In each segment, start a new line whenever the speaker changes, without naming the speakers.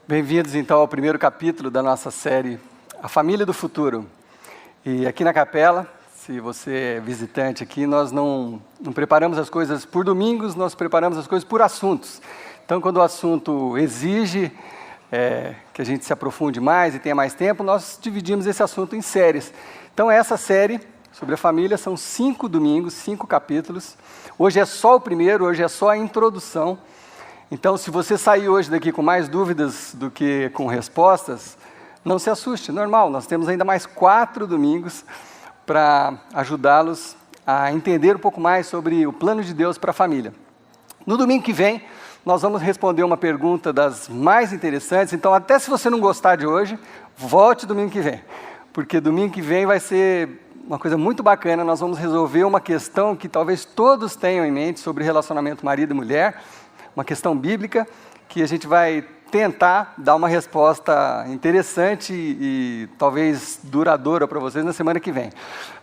Bem-vindos então ao primeiro capítulo da nossa série A Família do Futuro. E aqui na capela, se você é visitante aqui, nós não preparamos as coisas por domingos, nós preparamos as coisas por assuntos. Então, quando o assunto exige que a gente se aprofunde mais e tenha mais tempo, nós dividimos esse assunto em séries. Então, essa série sobre a família são 5 domingos, 5 capítulos. Hoje é só o primeiro, hoje é só a introdução. Então, se você sair hoje daqui com mais dúvidas do que com respostas, não se assuste, normal. Nós temos ainda mais 4 domingos para ajudá-los a entender um pouco mais sobre o plano de Deus para a família. No domingo que vem, nós vamos responder uma pergunta das mais interessantes. Então, até se você não gostar de hoje, volte domingo que vem. Porque domingo que vem vai ser uma coisa muito bacana. Nós vamos resolver uma questão que talvez todos tenham em mente sobre relacionamento marido e mulher. Uma questão bíblica que a gente vai tentar dar uma resposta interessante e talvez duradoura para vocês na semana que vem.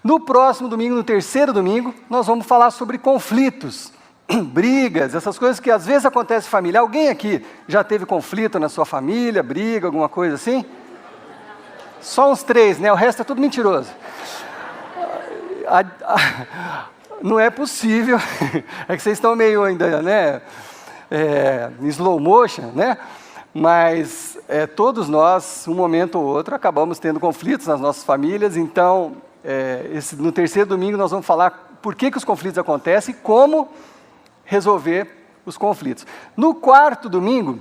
No próximo domingo, no terceiro domingo, nós vamos falar sobre conflitos, brigas, essas coisas que às vezes acontecem em família. Alguém aqui já teve conflito na sua família, briga, alguma coisa assim? Só uns 3, né? O resto é tudo mentiroso. Não é possível, é que vocês estão meio ainda, né? Em slow motion, né? Mas todos nós, um momento ou outro, acabamos tendo conflitos nas nossas famílias. Então, no terceiro domingo nós vamos falar por que os conflitos acontecem e como resolver os conflitos. No quarto domingo,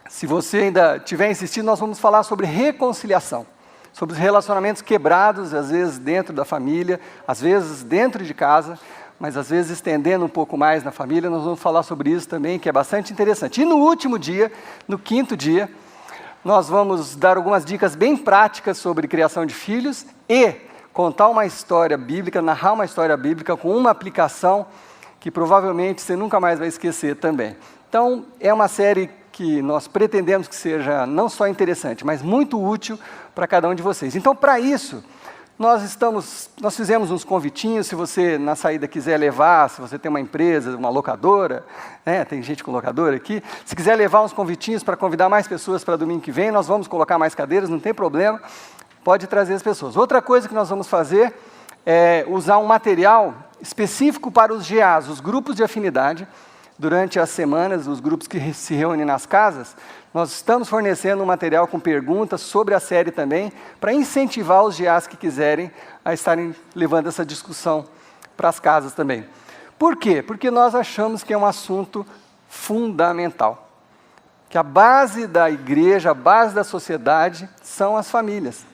se você ainda estiver insistindo, nós vamos falar sobre reconciliação, sobre os relacionamentos quebrados, às vezes dentro da família, às vezes dentro de casa, mas às vezes estendendo um pouco mais na família. Nós vamos falar sobre isso também, que é bastante interessante. E no último dia, no quinto dia, nós vamos dar algumas dicas bem práticas sobre criação de filhos e contar uma história bíblica, narrar uma história bíblica com uma aplicação que provavelmente você nunca mais vai esquecer também. Então, é uma série que nós pretendemos que seja não só interessante, mas muito útil para cada um de vocês. Então, para isso, nós fizemos uns convitinhos. Se você na saída quiser levar, se você tem uma empresa, uma locadora, né, tem gente com locadora aqui, se quiser levar uns convitinhos para convidar mais pessoas para domingo que vem, nós vamos colocar mais cadeiras, não tem problema, pode trazer as pessoas. Outra coisa que nós vamos fazer é usar um material específico para os GAs, os grupos de afinidade. Durante as semanas, os grupos que se reúnem nas casas, nós estamos fornecendo um material com perguntas sobre a série também, para incentivar os GAs que quiserem a estarem levando essa discussão para as casas também. Por quê? Porque nós achamos que é um assunto fundamental, que a base da igreja, a base da sociedade são as famílias.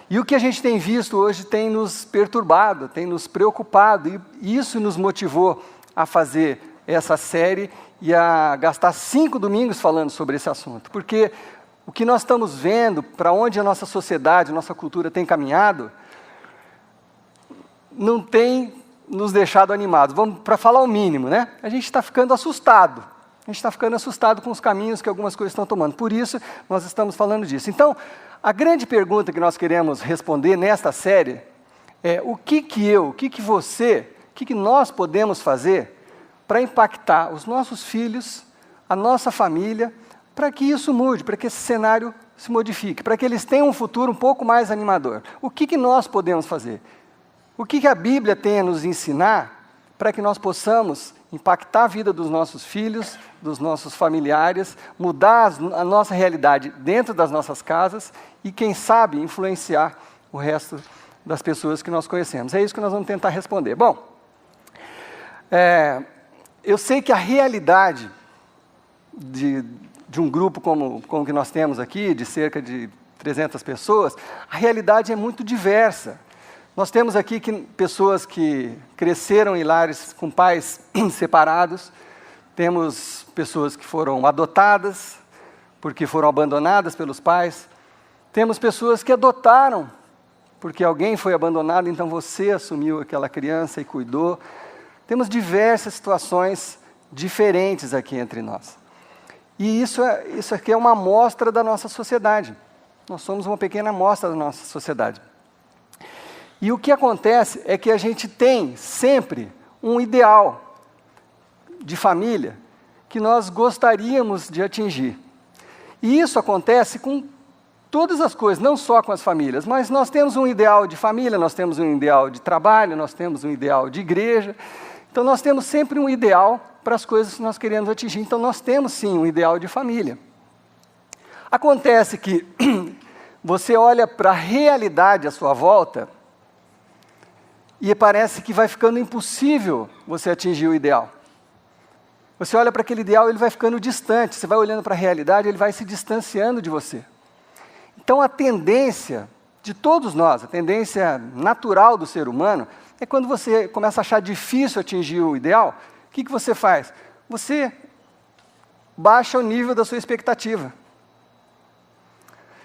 E o que a gente tem visto hoje tem nos perturbado, tem nos preocupado, e isso nos motivou a fazer essa série e a gastar 5 domingos falando sobre esse assunto. Porque o que nós estamos vendo, para onde a nossa sociedade, a nossa cultura tem caminhado, não tem nos deixado animados. Vamos para falar o mínimo, né? A gente está ficando assustado. A gente está ficando assustado com os caminhos que algumas coisas estão tomando. Por isso, nós estamos falando disso. Então, a grande pergunta que nós queremos responder nesta série é: o que nós podemos fazer para impactar os nossos filhos, a nossa família, para que isso mude, para que esse cenário se modifique, para que eles tenham um futuro um pouco mais animador. O que nós podemos fazer? O que a Bíblia tem a nos ensinar para que nós possamos impactar a vida dos nossos filhos, dos nossos familiares, mudar a nossa realidade dentro das nossas casas e, quem sabe, influenciar o resto das pessoas que nós conhecemos? É isso que nós vamos tentar responder. Bom, eu sei que a realidade de um grupo como que nós temos aqui, de cerca de 300 pessoas, a realidade é muito diversa. Nós temos aqui pessoas que cresceram em lares com pais separados, temos pessoas que foram adotadas, porque foram abandonadas pelos pais, temos pessoas que adotaram, porque alguém foi abandonado, então você assumiu aquela criança e cuidou. Temos diversas situações diferentes aqui entre nós. E isso aqui é uma amostra da nossa sociedade. Nós somos uma pequena amostra da nossa sociedade. E o que acontece é que a gente tem sempre um ideal de família que nós gostaríamos de atingir. E isso acontece com todas as coisas, não só com as famílias, mas nós temos um ideal de família, nós temos um ideal de trabalho, nós temos um ideal de igreja. Então nós temos sempre um ideal para as coisas que nós queremos atingir. Então nós temos sim um ideal de família. Acontece que você olha para a realidade à sua volta e parece que vai ficando impossível você atingir o ideal. Você olha para aquele ideal, ele vai ficando distante, você vai olhando para a realidade, ele vai se distanciando de você. Então a tendência de todos nós, a tendência natural do ser humano, é quando você começa a achar difícil atingir o ideal, o que você faz? Você baixa o nível da sua expectativa.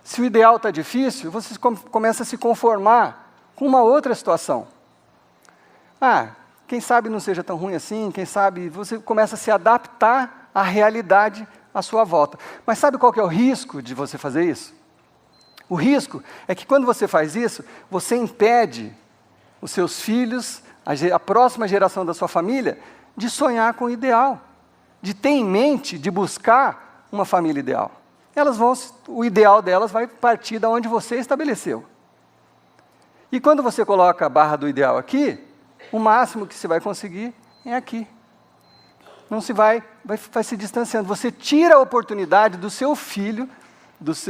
Se o ideal está difícil, você começa a se conformar com uma outra situação. Quem sabe não seja tão ruim assim, quem sabe você começa a se adaptar à realidade à sua volta. Mas sabe qual que é o risco de você fazer isso? O risco é que quando você faz isso, você impede os seus filhos, a próxima geração da sua família, de sonhar com o ideal, de ter em mente, de buscar uma família ideal. O ideal delas vai partir da onde você estabeleceu. E quando você coloca a barra do ideal aqui, o máximo que você vai conseguir é aqui. Não se vai se distanciando. Você tira a oportunidade do seu filho,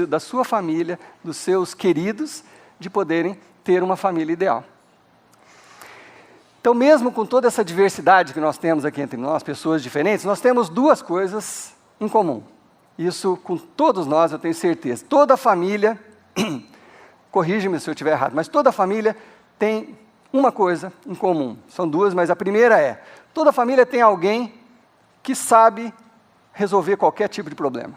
da sua família, dos seus queridos, de poderem ter uma família ideal. Então, mesmo com toda essa diversidade que nós temos aqui entre nós, pessoas diferentes, nós temos duas coisas em comum. Isso com todos nós, eu tenho certeza. Toda família, corrige-me se eu estiver errado, mas toda família tem uma coisa em comum. São duas, mas a primeira é, toda família tem alguém que sabe resolver qualquer tipo de problema.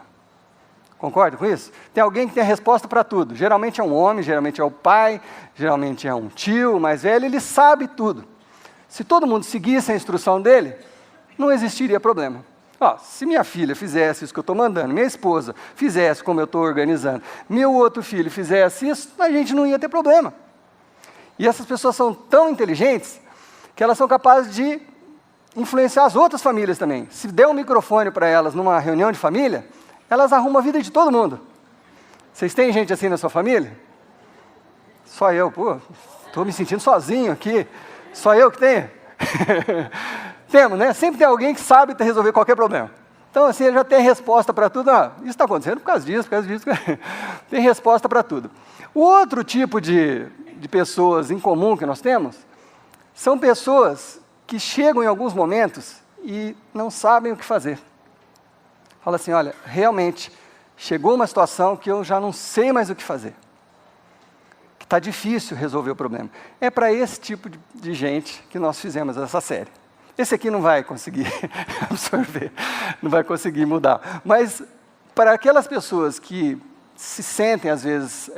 Concorda com isso? Tem alguém que tem a resposta para tudo. Geralmente é um homem, geralmente é o pai, geralmente é um tio mais velho, ele sabe tudo. Se todo mundo seguisse a instrução dele, não existiria problema. Se minha filha fizesse isso que eu estou mandando, minha esposa fizesse como eu estou organizando, meu outro filho fizesse isso, a gente não ia ter problema. E essas pessoas são tão inteligentes que elas são capazes de influenciar as outras famílias também. Se der um microfone para elas numa reunião de família, elas arrumam a vida de todo mundo. Vocês têm gente assim na sua família? Só eu, estou me sentindo sozinho aqui. Só eu que tenho? Temos, né? Sempre tem alguém que sabe resolver qualquer problema. Então, assim, ele já tem resposta para tudo. Isso está acontecendo por causa disso. Tem resposta para tudo. O outro tipo de pessoas em comum que nós temos são pessoas que chegam em alguns momentos e não sabem o que fazer. Fala assim, olha, realmente, chegou uma situação que eu já não sei mais o que fazer. Que está difícil resolver o problema. É para esse tipo de gente que nós fizemos essa série. Esse aqui não vai conseguir absorver, não vai conseguir mudar. Mas para aquelas pessoas que se sentem, às vezes,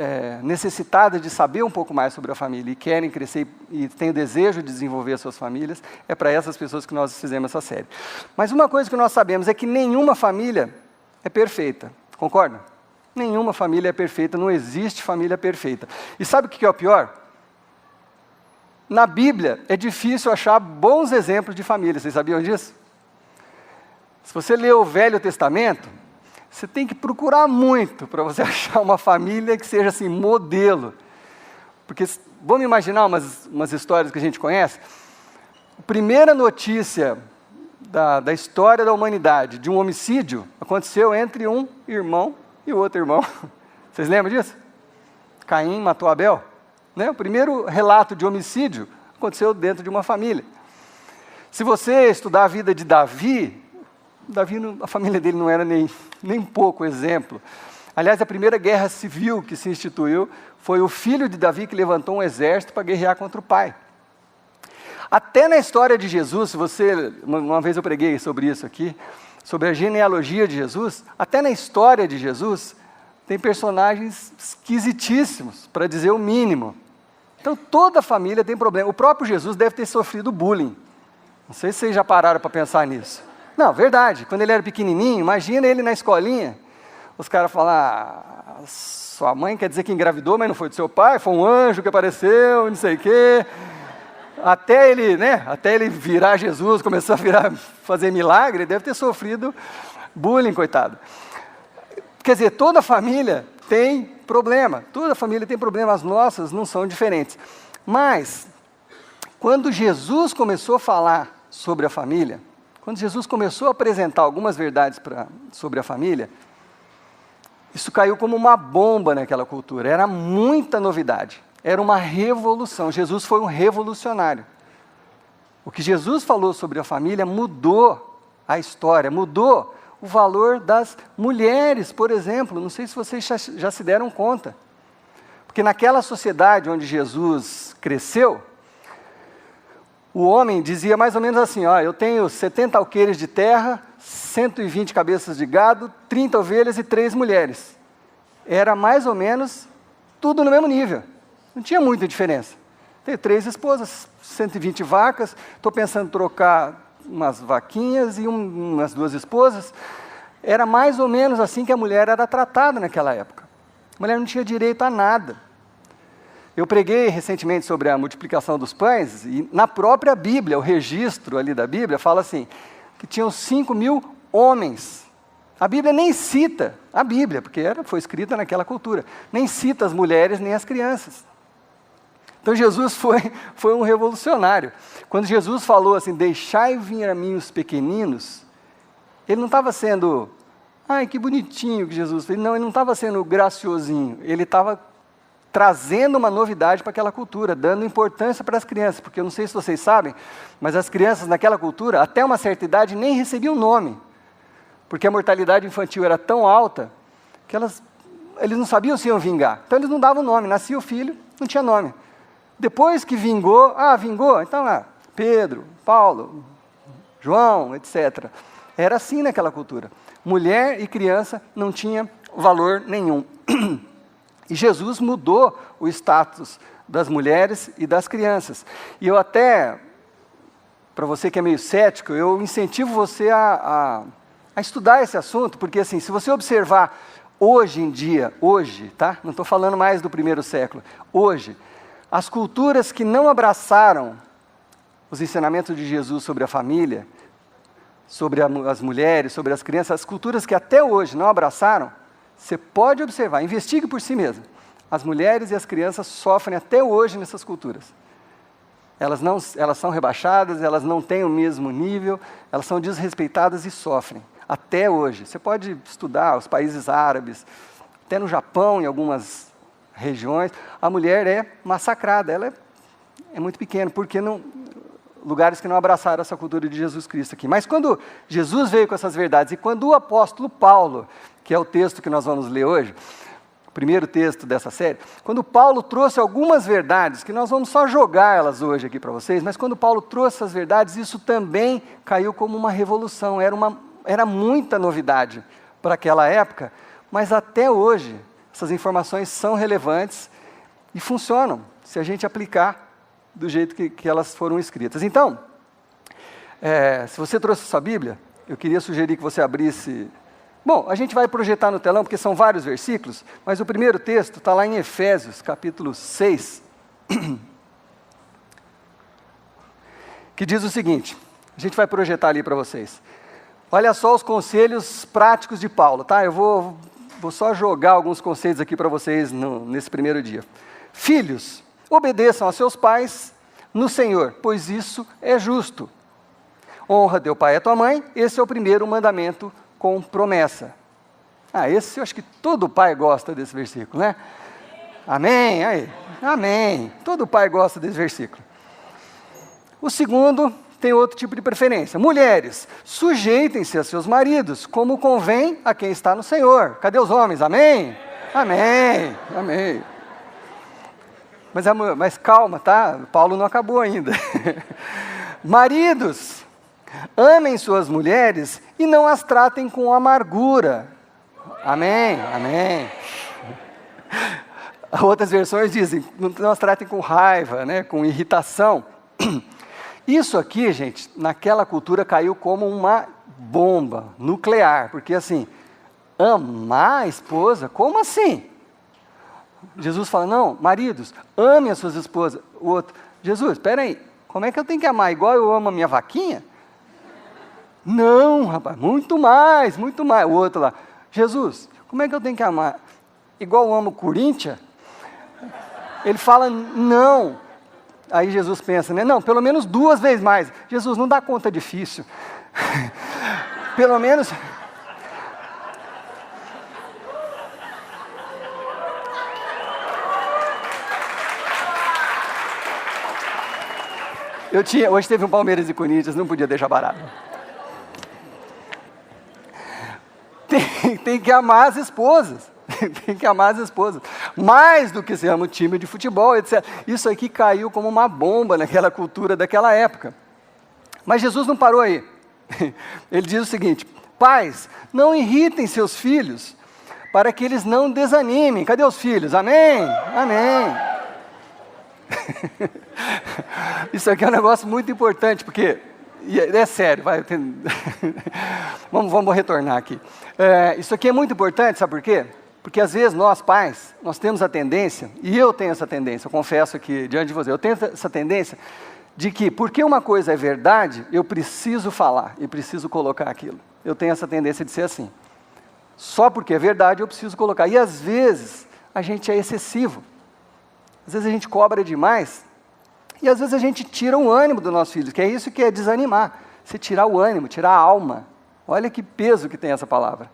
necessitadas de saber um pouco mais sobre a família e querem crescer e têm o desejo de desenvolver as suas famílias, é para essas pessoas que nós fizemos essa série. Mas uma coisa que nós sabemos é que nenhuma família é perfeita, concorda? Nenhuma família é perfeita, não existe família perfeita. E sabe o que é o pior? Na Bíblia é difícil achar bons exemplos de família, vocês sabiam disso? Se você ler o Velho Testamento, você tem que procurar muito para você achar uma família que seja assim, modelo. Porque, vamos imaginar umas histórias que a gente conhece? A primeira notícia da história da humanidade, de um homicídio, aconteceu entre um irmão e outro irmão. Vocês lembram disso? Caim matou Abel. Né? O primeiro relato de homicídio aconteceu dentro de uma família. Se você estudar a vida de Davi, a família dele não era nem pouco exemplo. Aliás, a primeira guerra civil que se instituiu foi o filho de Davi que levantou um exército para guerrear contra o pai. Até na história de Jesus, uma vez eu preguei sobre isso aqui, sobre a genealogia de Jesus, até na história de Jesus, tem personagens esquisitíssimos, para dizer o mínimo. Então, toda família tem problema. O próprio Jesus deve ter sofrido bullying. Não sei se vocês já pararam para pensar nisso. Não, verdade. Quando ele era pequenininho, imagina ele na escolinha. Os caras falam, sua mãe quer dizer que engravidou, mas não foi do seu pai, foi um anjo que apareceu, não sei o quê. Até ele virar Jesus, começar a fazer milagre, ele deve ter sofrido bullying, coitado. Quer dizer, toda família tem problema, as nossas não são diferentes. Mas, quando Jesus começou a falar sobre a família, quando Jesus começou a apresentar algumas verdades sobre a família, isso caiu como uma bomba naquela cultura, era muita novidade, era uma revolução. Jesus foi um revolucionário. O que Jesus falou sobre a família mudou a história, mudou o valor das mulheres, por exemplo. Não sei se vocês já se deram conta. Porque naquela sociedade onde Jesus cresceu, o homem dizia mais ou menos assim, ó, eu tenho 70 alqueires de terra, 120 cabeças de gado, 30 ovelhas e 3 mulheres. Era mais ou menos tudo no mesmo nível. Não tinha muita diferença. Tenho 3 esposas, 120 vacas, estou pensando em trocar umas vaquinhas e umas 2 esposas. Era mais ou menos assim que a mulher era tratada naquela época. A mulher não tinha direito a nada. Eu preguei recentemente sobre a multiplicação dos pães, e na própria Bíblia, o registro ali da Bíblia, fala assim, que tinham 5.000 homens. A Bíblia nem cita a Bíblia, porque foi escrita naquela cultura, nem cita as mulheres nem as crianças. Então Jesus foi um revolucionário. Quando Jesus falou assim, deixai vir a mim os pequeninos, ele não estava sendo, ai que bonitinho que Jesus fez, não, ele não estava sendo graciosinho, ele estava trazendo uma novidade para aquela cultura, dando importância para as crianças, porque eu não sei se vocês sabem, mas as crianças naquela cultura, até uma certa idade, nem recebiam nome, porque a mortalidade infantil era tão alta, que eles não sabiam se iam vingar, então eles não davam nome, nascia o filho, não tinha nome. Depois que vingou, então Pedro, Paulo, João, etc. Era assim naquela cultura. Mulher e criança não tinha valor nenhum. E Jesus mudou o status das mulheres e das crianças. E eu até, para você que é meio cético, eu incentivo você a estudar esse assunto, porque assim, se você observar hoje em dia, tá? Não estou falando mais do primeiro século, hoje, as culturas que não abraçaram os ensinamentos de Jesus sobre a família, sobre as mulheres, sobre as crianças, as culturas que até hoje não abraçaram, você pode observar, investigue por si mesmo. As mulheres e as crianças sofrem até hoje nessas culturas. Elas são rebaixadas, elas não têm o mesmo nível, elas são desrespeitadas e sofrem. Até hoje. Você pode estudar os países árabes, até no Japão, em algumas regiões, a mulher é massacrada, ela é muito pequena, porque lugares que não abraçaram essa cultura de Jesus Cristo aqui. Mas quando Jesus veio com essas verdades, e quando o apóstolo Paulo, que é o texto que nós vamos ler hoje, o primeiro texto dessa série, quando Paulo trouxe algumas verdades, que nós vamos só jogar elas hoje aqui para vocês, mas quando Paulo trouxe essas verdades, isso também caiu como uma revolução, era muita novidade para aquela época, mas até hoje, essas informações são relevantes e funcionam, se a gente aplicar do jeito que elas foram escritas. Então, se você trouxe a sua Bíblia, eu queria sugerir que você abrisse. Bom, a gente vai projetar no telão, porque são vários versículos, mas o primeiro texto está lá em Efésios, capítulo 6, que diz o seguinte, a gente vai projetar ali para vocês. Olha só os conselhos práticos de Paulo, tá? Eu vou só jogar alguns conceitos aqui para vocês nesse primeiro dia. Filhos, obedeçam a seus pais no Senhor, pois isso é justo. Honra teu pai e a tua mãe, esse é o primeiro mandamento com promessa. Esse eu acho que todo pai gosta desse versículo, né? Amém? Aí. Amém. Todo pai gosta desse versículo. O segundo tem outro tipo de preferência. Mulheres, sujeitem-se a seus maridos, como convém a quem está no Senhor. Cadê os homens? Amém? Amém. Amém. Mas calma, tá? Paulo não acabou ainda. Maridos, amem suas mulheres e não as tratem com amargura. Amém? Amém. Outras versões dizem, não as tratem com raiva, né? Com irritação. Isso aqui, gente, naquela cultura caiu como uma bomba nuclear, porque assim, amar a esposa, como assim? Jesus fala, não, maridos, amem as suas esposas. O outro, Jesus, espera aí, como é que eu tenho que amar? Igual eu amo a minha vaquinha? Não, rapaz, muito mais, muito mais. O outro lá, Jesus, Como é que eu tenho que amar? Igual eu amo o Corinthians? Ele fala, não. Aí Jesus pensa, né? Não, pelo menos 2 vezes mais. Jesus, não dá conta difícil. Pelo menos... Hoje teve um Palmeiras e Corinthians, não podia deixar barato. Tem que amar as esposas. Tem que amar as esposas. Mais do que se ama o time de futebol, etc. Isso aqui caiu como uma bomba naquela cultura daquela época. Mas Jesus não parou aí. Ele diz o seguinte: pais, não irritem seus filhos, para que eles não desanimem. Cadê os filhos? Amém? Amém. Isso aqui é um negócio muito importante, porque é sério, vamos retornar aqui. Isso aqui é muito importante, sabe por quê? Porque às vezes nós pais, nós temos a tendência, e eu tenho essa tendência, eu confesso aqui diante de você, eu tenho essa tendência de que, porque uma coisa é verdade, eu preciso falar, e preciso colocar aquilo. Eu tenho essa tendência de ser assim. Só porque é verdade eu preciso colocar. E às vezes a gente é excessivo. Às vezes a gente cobra demais, e às vezes a gente tira o ânimo do nosso filho, que é isso que é desanimar. Você tirar o ânimo, tirar a alma. Olha que peso que tem essa palavra.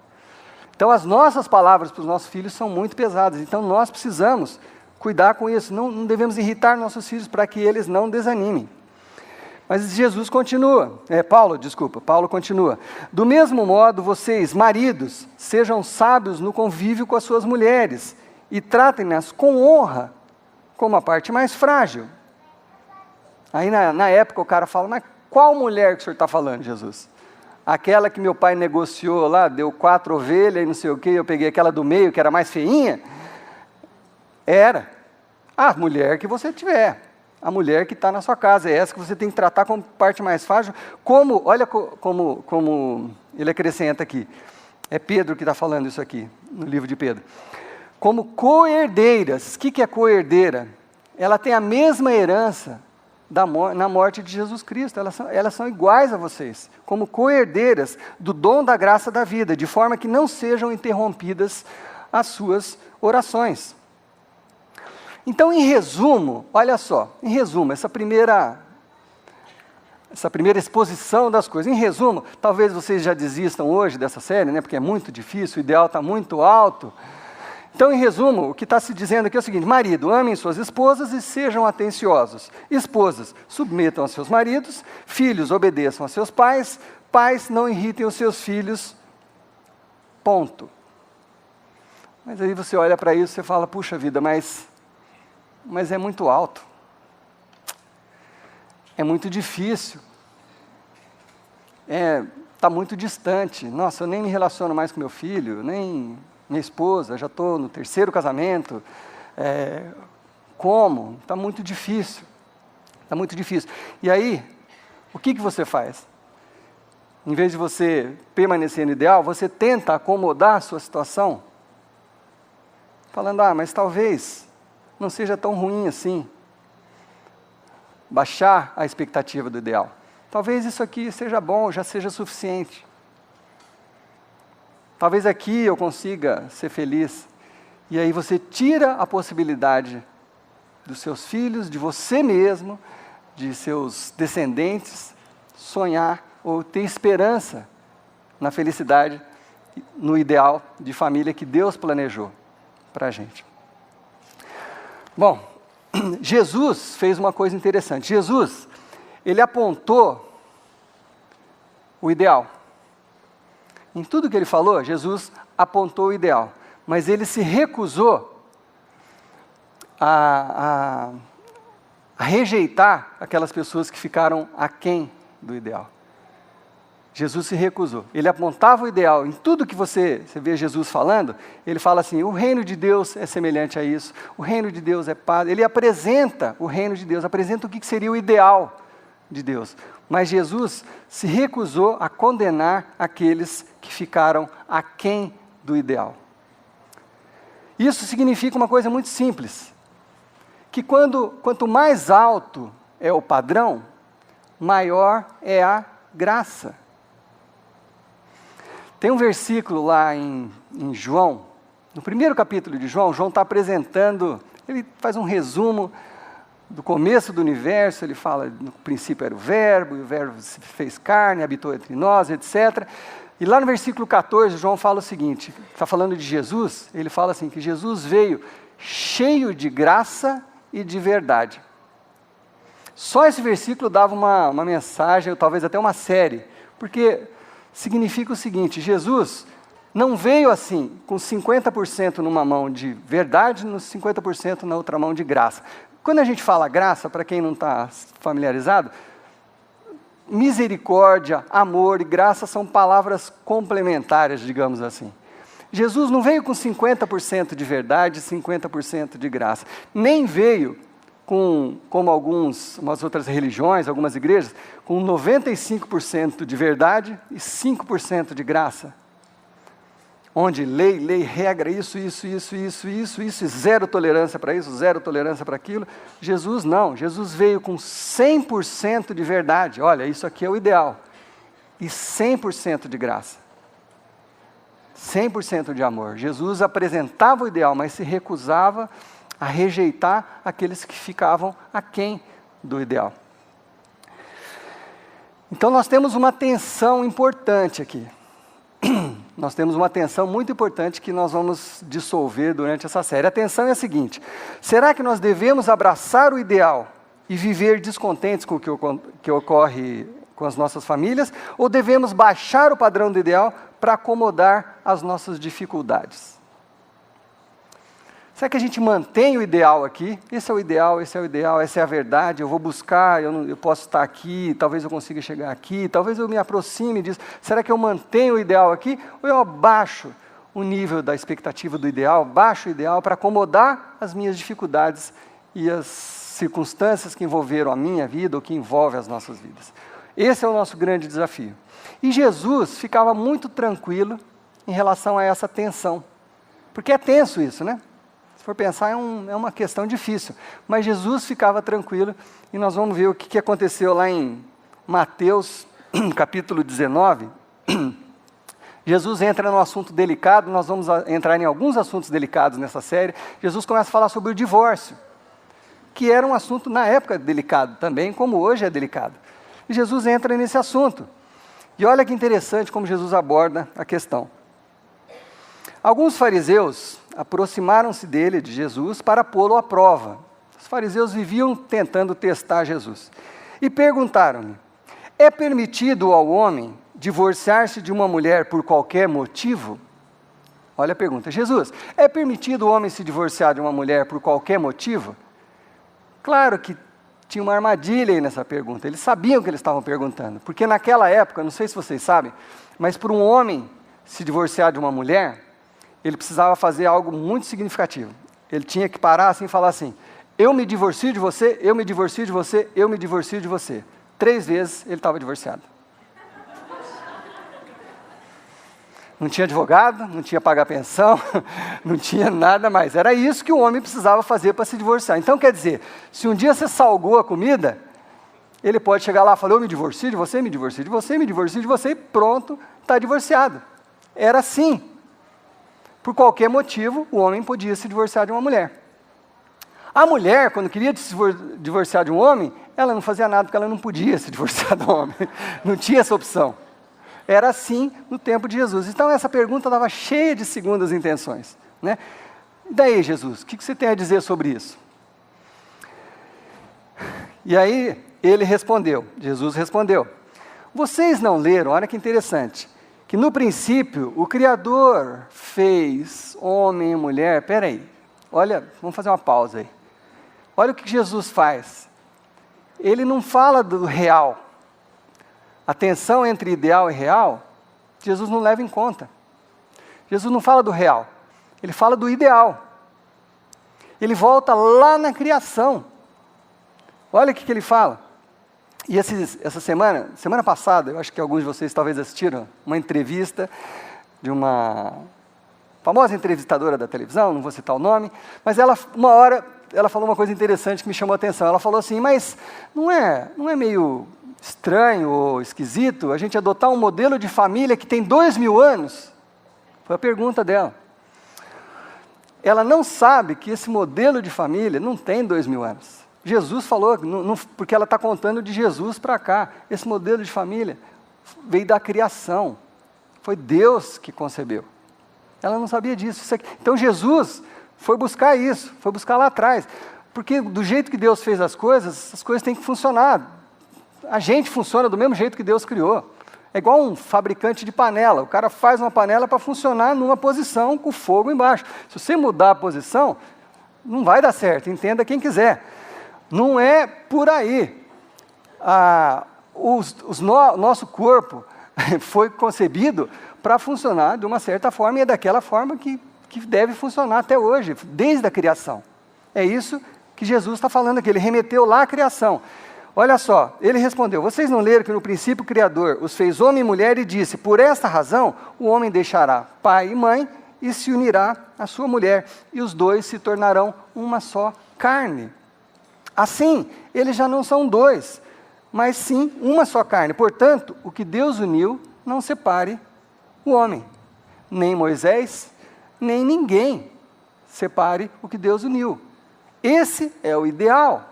Então as nossas palavras para os nossos filhos são muito pesadas, então nós precisamos cuidar com isso, não devemos irritar nossos filhos para que eles não desanimem. Mas Jesus continua, Paulo continua. Do mesmo modo, vocês, maridos, sejam sábios no convívio com as suas mulheres e tratem-nas com honra, como a parte mais frágil. Aí na época o cara fala, mas qual mulher que o senhor está falando, Jesus? Aquela que meu pai negociou lá, deu 4 ovelhas e não sei o que, eu peguei aquela do meio que era mais feinha? Era a mulher que você tiver, a mulher que está na sua casa, é essa que você tem que tratar como parte mais frágil, olha como ele acrescenta aqui, é Pedro que está falando isso aqui, no livro de Pedro, como co-herdeiras. O que é co-herdeira? Ela tem a mesma herança na morte de Jesus Cristo, elas são iguais a vocês, como co-herdeiras do dom da graça da vida, de forma que não sejam interrompidas as suas orações. Então, em resumo, olha só, essa primeira exposição das coisas, em resumo, talvez vocês já desistam hoje dessa série, né, porque é muito difícil, o ideal está muito alto. Então, em resumo, o que está se dizendo aqui é o seguinte: marido, amem suas esposas e sejam atenciosos. Esposas, submetam a seus maridos. Filhos, obedeçam a seus pais. Pais, não irritem os seus filhos. Ponto. Mas aí você olha para isso e fala, puxa vida, mas é muito alto. É muito difícil. Está muito distante. Nossa, eu nem me relaciono mais com meu filho, nem... minha esposa, já estou no 3º casamento, como? Está muito difícil, está muito difícil. E aí, o que você faz? Em vez de você permanecer no ideal, você tenta acomodar a sua situação, falando, mas talvez não seja tão ruim assim, baixar a expectativa do ideal. Talvez isso aqui seja bom, já seja suficiente. Talvez aqui eu consiga ser feliz. E aí você tira a possibilidade dos seus filhos, de você mesmo, de seus descendentes, sonhar ou ter esperança na felicidade, no ideal de família que Deus planejou para a gente. Bom, Jesus fez uma coisa interessante. Jesus, ele apontou o ideal. Em tudo que ele falou, Jesus apontou o ideal, mas ele se recusou a rejeitar aquelas pessoas que ficaram aquém do ideal. Jesus se recusou. Ele apontava o ideal. Em tudo que você vê Jesus falando, ele fala assim, o reino de Deus é semelhante a isso, o reino de Deus é paz. Ele apresenta o reino de Deus, apresenta o que seria o ideal de Deus. Mas Jesus se recusou a condenar aqueles que ficaram aquém do ideal. Isso significa uma coisa muito simples, que quanto mais alto é o padrão, maior é a graça. Tem um versículo lá em João, no primeiro capítulo de João, João está apresentando, ele faz um resumo do começo do universo, ele fala, no princípio era o Verbo, e o Verbo se fez carne, habitou entre nós, etc. E lá no versículo 14, João fala o seguinte, está falando de Jesus, ele fala assim, que Jesus veio cheio de graça e de verdade. Só esse versículo dava uma mensagem, ou talvez até uma série, porque significa o seguinte, Jesus não veio assim, com 50% numa mão de verdade, nos 50% na outra mão de graça. Quando a gente fala graça, para quem não está familiarizado, misericórdia, amor e graça são palavras complementares, digamos assim. Jesus não veio com 50% de verdade e 50% de graça. Nem veio como algumas outras religiões, algumas igrejas, com 95% de verdade e 5% de graça. Onde lei, regra, isso, e zero tolerância para isso, zero tolerância para aquilo. Jesus não, Jesus veio com 100% de verdade, olha, isso aqui é o ideal, e 100% de graça, 100% de amor. Jesus apresentava o ideal, mas se recusava a rejeitar aqueles que ficavam aquém do ideal. Então nós temos uma tensão importante aqui. Nós temos uma tensão muito importante que nós vamos dissolver durante essa série. A tensão é a seguinte: será que nós devemos abraçar o ideal e viver descontentes com o que ocorre com as nossas famílias, ou devemos baixar o padrão do ideal para acomodar as nossas dificuldades? Será que a gente mantém o ideal aqui? Esse é o ideal, essa é a verdade, eu vou buscar, eu posso estar aqui, talvez eu consiga chegar aqui, talvez eu me aproxime disso. Será que eu mantenho o ideal aqui, ou eu abaixo o nível da expectativa do ideal, baixo o ideal para acomodar as minhas dificuldades e as circunstâncias que envolveram a minha vida ou que envolvem as nossas vidas? Esse é o nosso grande desafio. E Jesus ficava muito tranquilo em relação a essa tensão, porque é tenso isso, né? Se for pensar, é uma questão difícil. Mas Jesus ficava tranquilo, e nós vamos ver o que aconteceu lá em Mateus, capítulo 19. Jesus entra num assunto delicado, nós vamos entrar em alguns assuntos delicados nessa série. Jesus começa a falar sobre o divórcio, que era um assunto na época delicado também, como hoje é delicado. E Jesus entra nesse assunto. E olha que interessante como Jesus aborda a questão. Alguns fariseus aproximaram-se dele, de Jesus, para pô-lo à prova. Os fariseus viviam tentando testar Jesus. E perguntaram-lhe: é permitido ao homem divorciar-se de uma mulher por qualquer motivo? Olha a pergunta. Jesus, é permitido o homem se divorciar de uma mulher por qualquer motivo? Claro que tinha uma armadilha aí nessa pergunta. Eles sabiam o que eles estavam perguntando. Porque naquela época, não sei se vocês sabem, mas para um homem se divorciar de uma mulher, ele precisava fazer algo muito significativo. Ele tinha que parar assim e falar assim: eu me divorcio de você, eu me divorcio de você, eu me divorcio de você. 3 vezes ele estava divorciado. Não tinha advogado, não tinha pagar pensão, não tinha nada mais. Era isso que o homem precisava fazer para se divorciar. Então, quer dizer, se um dia você salgou a comida, ele pode chegar lá e falar: eu me divorcio de você, me divorcio de você, me divorcio de você, e pronto, está divorciado. Era assim. Por qualquer motivo, o homem podia se divorciar de uma mulher. A mulher, quando queria se divorciar de um homem, ela não fazia nada, porque ela não podia se divorciar do homem. Não tinha essa opção. Era assim no tempo de Jesus. Então, essa pergunta estava cheia de segundas intenções, né? E daí, Jesus, o que você tem a dizer sobre isso? E aí, Jesus respondeu: vocês não leram, olha que interessante, que no princípio o Criador fez homem e mulher. Peraí, olha, vamos fazer uma pausa aí. Olha o que Jesus faz. Ele não fala do real. A tensão entre ideal e real, Jesus não leva em conta. Jesus não fala do real, ele fala do ideal. Ele volta lá na criação. Olha o que ele fala. E essa semana passada, eu acho que alguns de vocês talvez assistiram uma entrevista de uma famosa entrevistadora da televisão, não vou citar o nome, mas uma hora ela falou uma coisa interessante que me chamou a atenção. Ela falou assim: mas não é meio estranho ou esquisito a gente adotar um modelo de família que tem 2000 anos? Foi a pergunta dela. Ela não sabe que esse modelo de família não tem 2000 anos. Jesus falou, porque ela está contando de Jesus para cá. Esse modelo de família veio da criação. Foi Deus que concebeu. Ela não sabia disso. Então Jesus foi buscar isso, foi buscar lá atrás. Porque do jeito que Deus fez as coisas têm que funcionar. A gente funciona do mesmo jeito que Deus criou. É igual um fabricante de panela. O cara faz uma panela para funcionar numa posição com fogo embaixo. Se você mudar a posição, não vai dar certo. Entenda quem quiser. Não é por aí. Nosso corpo foi concebido para funcionar de uma certa forma e é daquela forma que deve funcionar até hoje, desde a criação. É isso que Jesus está falando aqui. Ele remeteu lá à criação. Olha só, ele respondeu, vocês não leram que no princípio o Criador os fez homem e mulher e disse, por esta razão o homem deixará pai e mãe e se unirá à sua mulher e os dois se tornarão uma só carne. Assim, eles já não são dois, mas sim uma só carne. Portanto, o que Deus uniu, não separe o homem. Nem Moisés, nem ninguém separe o que Deus uniu. Esse é o ideal.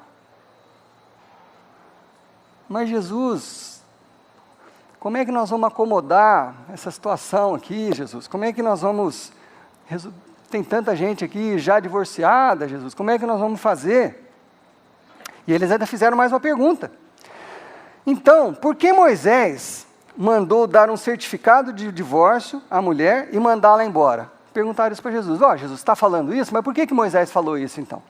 Mas Jesus, como é que nós vamos acomodar essa situação aqui, Jesus? Como é que nós vamos... Tem tanta gente aqui já divorciada, Jesus. Como é que nós vamos fazer? E eles ainda fizeram mais uma pergunta. Então, por que Moisés mandou dar um certificado de divórcio à mulher e mandá-la embora? Perguntaram isso para Jesus. Jesus está falando isso, mas por que Moisés falou isso então?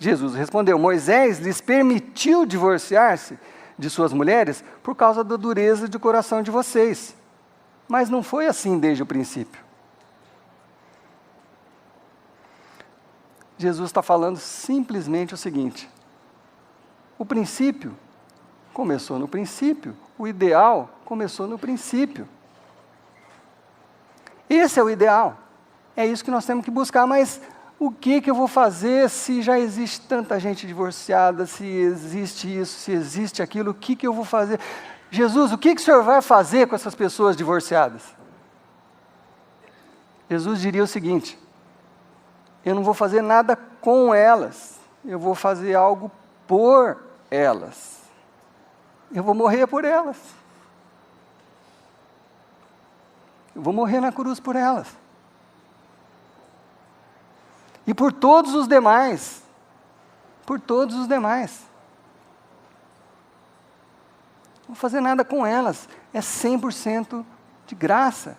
Jesus respondeu, Moisés lhes permitiu divorciar-se de suas mulheres por causa da dureza de coração de vocês. Mas não foi assim desde o princípio. Jesus está falando simplesmente o seguinte, o princípio começou no princípio, o ideal começou no princípio. Esse é o ideal, é isso que nós temos que buscar, mas o que eu vou fazer se já existe tanta gente divorciada, se existe isso, se existe aquilo, o que eu vou fazer? Jesus, o que o Senhor vai fazer com essas pessoas divorciadas? Jesus diria o seguinte, eu não vou fazer nada com elas, eu vou fazer algo por elas. Eu vou morrer por elas. Eu vou morrer na cruz por elas. E por todos os demais. Por todos os demais. Não vou fazer nada com elas. É 100% de graça.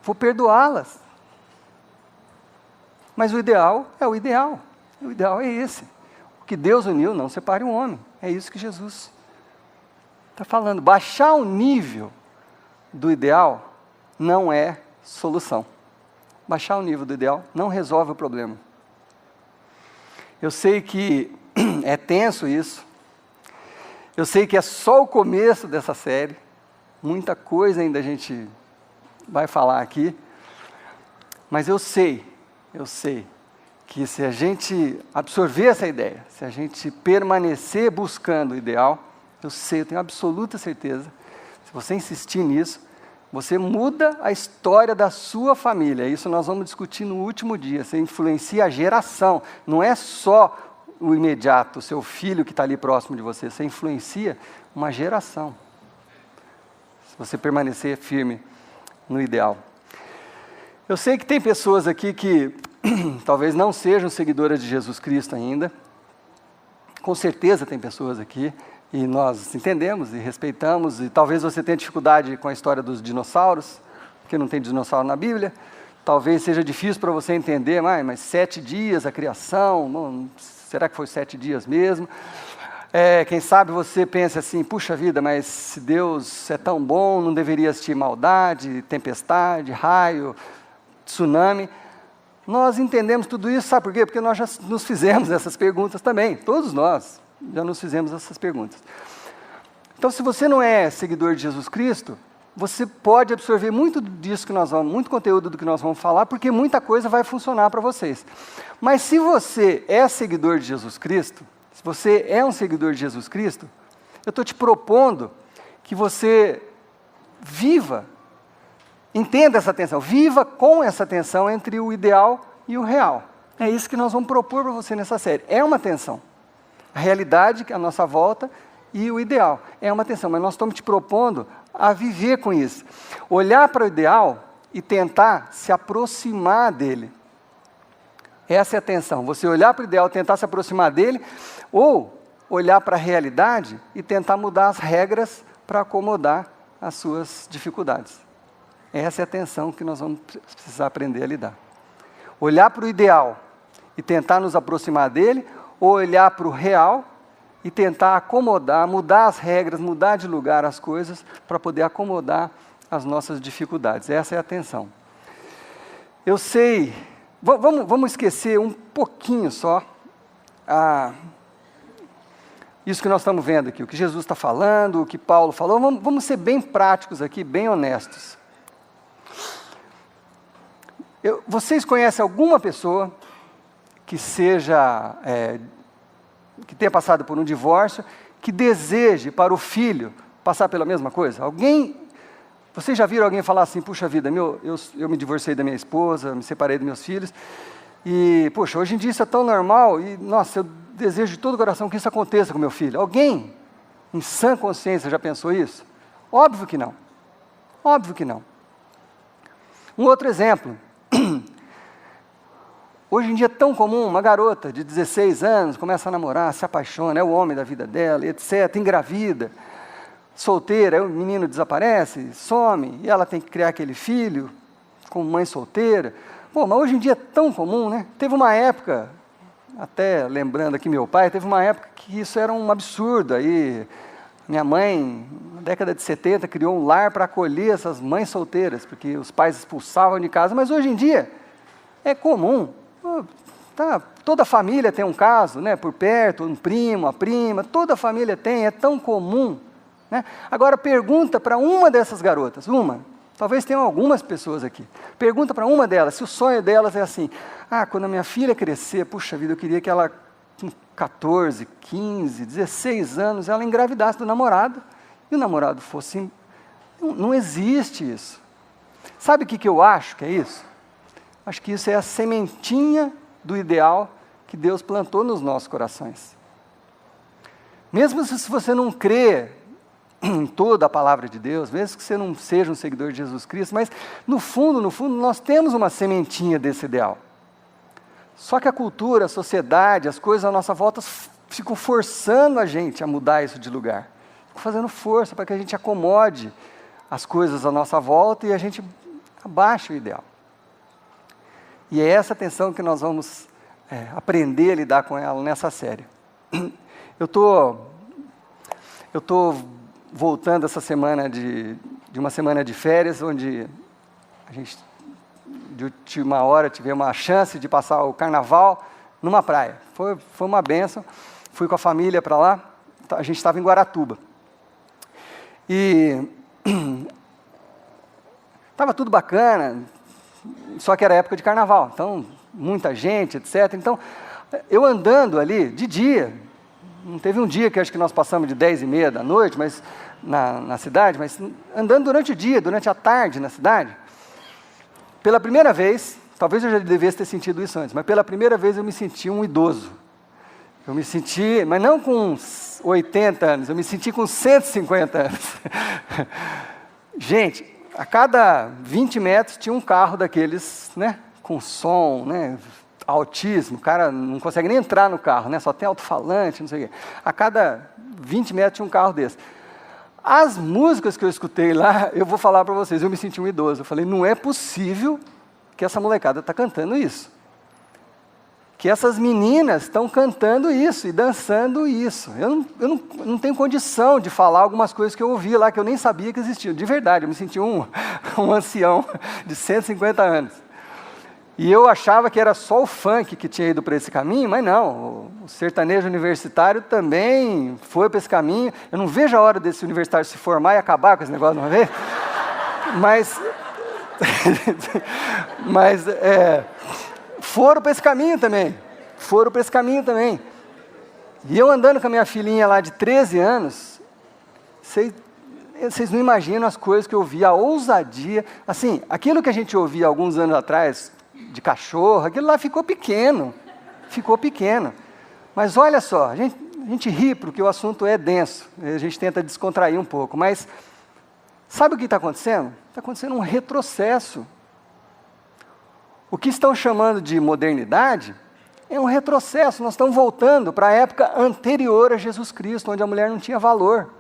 Vou perdoá-las. Mas o ideal é o ideal. O ideal é esse. O que Deus uniu, não separe um homem. É isso que Jesus está falando. Baixar o nível do ideal não é solução. Baixar o nível do ideal não resolve o problema. Eu sei que é tenso isso. Eu sei que é só o começo dessa série. Muita coisa ainda a gente vai falar aqui. Mas eu sei que se a gente absorver essa ideia, se a gente permanecer buscando o ideal, eu tenho absoluta certeza, se você insistir nisso, você muda a história da sua família. Isso nós vamos discutir no último dia. Você influencia a geração. Não é só o imediato, o seu filho que está ali próximo de você. Você influencia uma geração. Se você permanecer firme no ideal. Eu sei que tem pessoas aqui que talvez não sejam seguidoras de Jesus Cristo ainda. Com certeza tem pessoas aqui. E nós entendemos e respeitamos, e talvez você tenha dificuldade com a história dos dinossauros, porque não tem dinossauro na Bíblia. Talvez seja difícil para você entender, mas 7 dias a criação, será que foi 7 dias mesmo? Quem sabe você pensa assim, puxa vida, mas se Deus é tão bom, não deveria existir maldade, tempestade, raio, tsunami. Nós entendemos tudo isso, sabe por quê? Porque nós já nos fizemos essas perguntas também, todos nós. Já nos fizemos essas perguntas. Então, se você não é seguidor de Jesus Cristo, você pode absorver muito disso que muito conteúdo do que nós vamos falar, porque muita coisa vai funcionar para vocês. Mas se você é seguidor de Jesus Cristo, se você é um seguidor de Jesus Cristo, Eu estou te propondo que você viva, entenda essa tensão, viva com essa tensão entre o ideal e o real. É isso que nós vamos propor para você nessa série. É uma tensão. A realidade, a nossa volta, e o ideal. É uma tensão, mas nós estamos te propondo a viver com isso. Olhar para o ideal e tentar se aproximar dele. Essa é a tensão. Você olhar para o ideal, tentar se aproximar dele, ou olhar para a realidade e tentar mudar as regras para acomodar as suas dificuldades. Essa é a tensão que nós vamos precisar aprender a lidar. Olhar para o ideal e tentar nos aproximar dele, ou olhar para o real e tentar acomodar, mudar as regras, mudar de lugar as coisas para poder acomodar as nossas dificuldades. Essa é a tensão. Eu sei, vamos esquecer um pouquinho só isso que nós estamos vendo aqui, o que Jesus está falando, o que Paulo falou. Vamos ser bem práticos aqui, bem honestos. Vocês conhecem alguma pessoa que que tenha passado por um divórcio, que deseje para o filho passar pela mesma coisa? Vocês já viram alguém falar assim, puxa vida, eu me divorciei da minha esposa, me separei dos meus filhos, e, poxa, hoje em dia isso é tão normal, e, nossa, eu desejo de todo o coração que isso aconteça com meu filho. Alguém, em sã consciência, já pensou isso? Óbvio que não. Óbvio que não. Um outro exemplo. Hoje em dia é tão comum, uma garota de 16 anos começa a namorar, se apaixona, é o homem da vida dela, etc., engravida, solteira, aí o menino desaparece, some, e ela tem que criar aquele filho com mãe solteira. Pô, mas hoje em dia é tão comum, né? Teve uma época, até lembrando aqui meu pai, teve uma época que isso era um absurdo. Aí minha mãe, na década de 70, criou um lar para acolher essas mães solteiras, porque os pais expulsavam de casa, mas hoje em dia é comum. Toda família tem um caso, né, por perto, um primo, a prima, toda família tem, é tão comum. Né? Agora pergunta para uma dessas garotas, talvez tenham algumas pessoas aqui, pergunta para uma delas, se o sonho delas é assim, quando a minha filha crescer, puxa vida, eu queria que ela com 14, 15, 16 anos, ela engravidasse do namorado, e o namorado fosse... Não existe isso. Sabe o que eu acho que é isso? Acho que isso é a sementinha do ideal que Deus plantou nos nossos corações. Mesmo se você não crê em toda a palavra de Deus, mesmo que você não seja um seguidor de Jesus Cristo, mas no fundo, nós temos uma sementinha desse ideal. Só que a cultura, a sociedade, as coisas à nossa volta ficam forçando a gente a mudar isso de lugar. Ficam fazendo força para que a gente acomode as coisas à nossa volta e a gente abaixe o ideal. E é essa tensão que nós vamos aprender a lidar com ela nessa série. Eu tô voltando essa semana de uma semana de férias, onde a gente, de última hora, tivemos uma chance de passar o carnaval numa praia. Foi uma bênção. Fui com a família para lá, a gente estava em Guaratuba. E estava tudo bacana, só que era época de carnaval, então muita gente, etc. Então, eu andando ali de dia, não teve um dia que acho que nós passamos de 10h30 da noite, mas na cidade, mas andando durante o dia, durante a tarde na cidade, pela primeira vez, talvez eu já devesse ter sentido isso antes, mas pela primeira vez eu me senti um idoso. Eu me senti, mas não com 80 anos, eu me senti com 150 anos. Gente, a cada 20 metros tinha um carro daqueles, né, com som, né, autismo, o cara não consegue nem entrar no carro, né, só tem alto-falante, não sei o quê. A cada 20 metros tinha um carro desse. As músicas que eu escutei lá, eu vou falar para vocês, eu me senti um idoso. Eu falei, não é possível que essa molecada está cantando isso. Que essas meninas estão cantando isso e dançando isso. Eu não tenho condição de falar algumas coisas que eu ouvi lá, que eu nem sabia que existiam. De verdade, eu me senti um ancião de 150 anos. E eu achava que era só o funk que tinha ido para esse caminho, mas não. O sertanejo universitário também foi para esse caminho. Eu não vejo a hora desse universitário se formar e acabar com esse negócio de uma vez. Mas foram para esse caminho também. E eu andando com a minha filhinha lá de 13 anos, Vocês não imaginam as coisas que eu vi, a ousadia. Assim, aquilo que a gente ouvia alguns anos atrás, de cachorro, aquilo lá ficou pequeno. Ficou pequeno. Mas olha só, a gente ri porque o assunto é denso. A gente tenta descontrair um pouco. Mas sabe o que está acontecendo? Está acontecendo um retrocesso. O que estão chamando de modernidade é um retrocesso. Nós estamos voltando para a época anterior a Jesus Cristo, onde a mulher não tinha valor.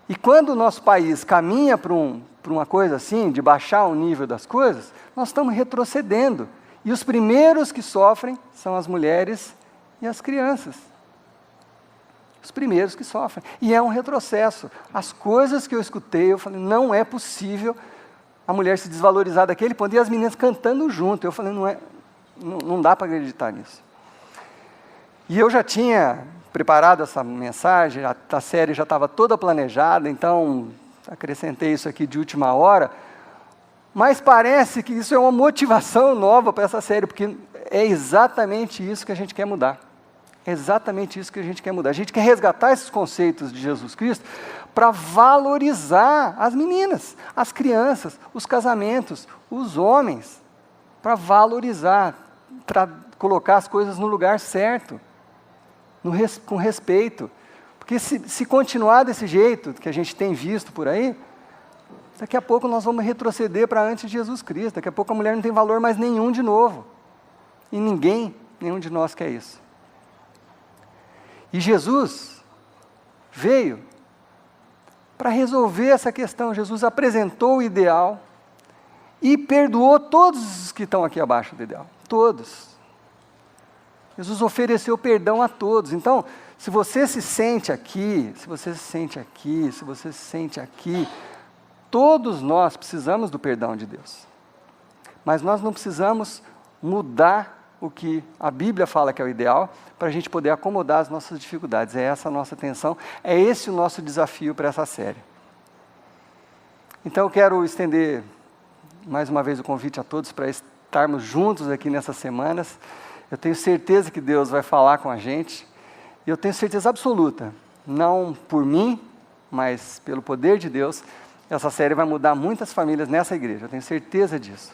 E quando o nosso país caminha para uma coisa assim, de baixar o nível das coisas, nós estamos retrocedendo. E os primeiros que sofrem são as mulheres e as crianças. Os primeiros que sofrem. E é um retrocesso. As coisas que eu escutei, eu falei, não é possível a mulher se desvalorizar daquele ponto. E as meninas cantando junto. Eu falei, não dá para acreditar nisso. E eu já tinha preparado essa mensagem, a série já estava toda planejada, então acrescentei isso aqui de última hora, mas parece que isso é uma motivação nova para essa série, porque é exatamente isso que a gente quer mudar. É exatamente isso que a gente quer mudar. A gente quer resgatar esses conceitos de Jesus Cristo para valorizar as meninas, as crianças, os casamentos, os homens, para valorizar, para colocar as coisas no lugar certo. Com respeito, porque se continuar desse jeito que a gente tem visto por aí, daqui a pouco nós vamos retroceder para antes de Jesus Cristo, daqui a pouco a mulher não tem valor mais nenhum de novo, e nenhum de nós quer isso. E Jesus veio para resolver essa questão. Jesus apresentou o ideal e perdoou todos os que estão aqui abaixo do ideal, todos. Jesus ofereceu perdão a todos. Então, se você se sente aqui, todos nós precisamos do perdão de Deus. Mas nós não precisamos mudar o que a Bíblia fala que é o ideal, para a gente poder acomodar as nossas dificuldades. É essa a nossa atenção, é esse o nosso desafio para essa série. Então eu quero estender mais uma vez o convite a todos para estarmos juntos aqui nessas semanas. Eu tenho certeza que Deus vai falar com a gente, e eu tenho certeza absoluta, não por mim, mas pelo poder de Deus, essa série vai mudar muitas famílias nessa igreja, eu tenho certeza disso.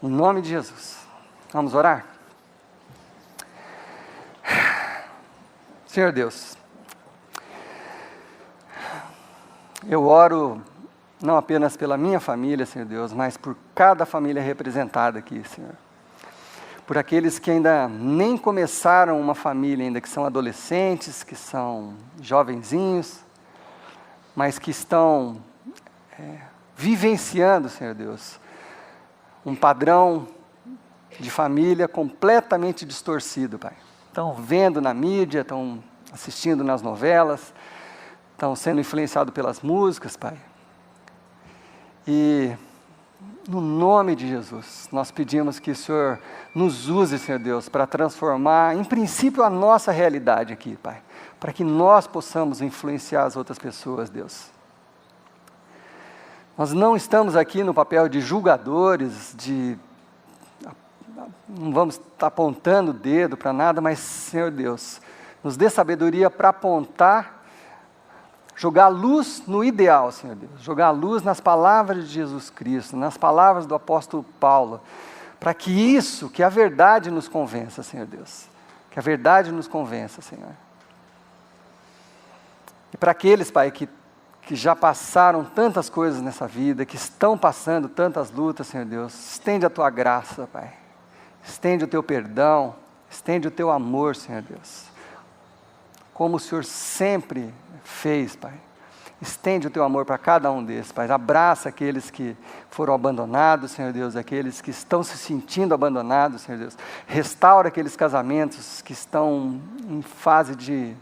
Em nome de Jesus. Vamos orar? Senhor Deus, eu oro não apenas pela minha família, Senhor Deus, mas por cada família representada aqui, Senhor. Por aqueles que ainda nem começaram uma família ainda, que são adolescentes, que são jovenzinhos, mas que estão vivenciando, Senhor Deus, um padrão de família completamente distorcido, Pai. Estão vendo na mídia, estão assistindo nas novelas, estão sendo influenciados pelas músicas, Pai. E no nome de Jesus, nós pedimos que o Senhor nos use, Senhor Deus, para transformar, em princípio, a nossa realidade aqui, Pai, para que nós possamos influenciar as outras pessoas, Deus. Nós não estamos aqui no papel de julgadores, não vamos estar apontando o dedo para nada, mas, Senhor Deus, nos dê sabedoria para apontar, jogar luz no ideal, Senhor Deus, jogar luz nas palavras de Jesus Cristo, nas palavras do apóstolo Paulo, para que a verdade nos convença, Senhor Deus, que a verdade nos convença, Senhor. E para aqueles, Pai, que já passaram tantas coisas nessa vida, que estão passando tantas lutas, Senhor Deus, estende a Tua graça, Pai, estende o Teu perdão, estende o Teu amor, Senhor Deus, como o Senhor sempre fez, Pai. Estende o Teu amor para cada um desses, Pai. Abraça aqueles que foram abandonados, Senhor Deus, aqueles que estão se sentindo abandonados, Senhor Deus. Restaura aqueles casamentos que estão em fase de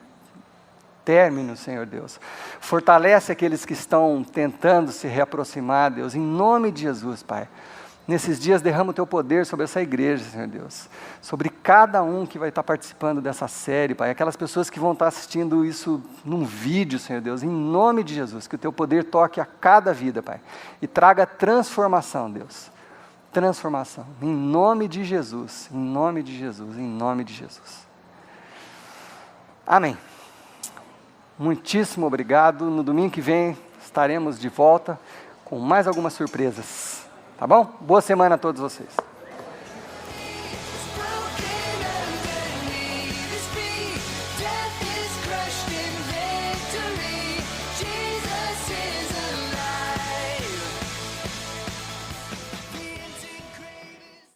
término, Senhor Deus. Fortalece aqueles que estão tentando se reaproximar, Deus, em nome de Jesus, Pai. Nesses dias derrama o Teu poder sobre essa igreja, Senhor Deus, sobre cada um que vai estar participando dessa série, Pai, aquelas pessoas que vão estar assistindo isso num vídeo, Senhor Deus, em nome de Jesus, que o Teu poder toque a cada vida, Pai, e traga transformação, Deus, transformação, em nome de Jesus, em nome de Jesus, em nome de Jesus. Amém. muitíssimo obrigado. No domingo que vem estaremos de volta com mais algumas surpresas. Tá bom? Boa semana a todos vocês.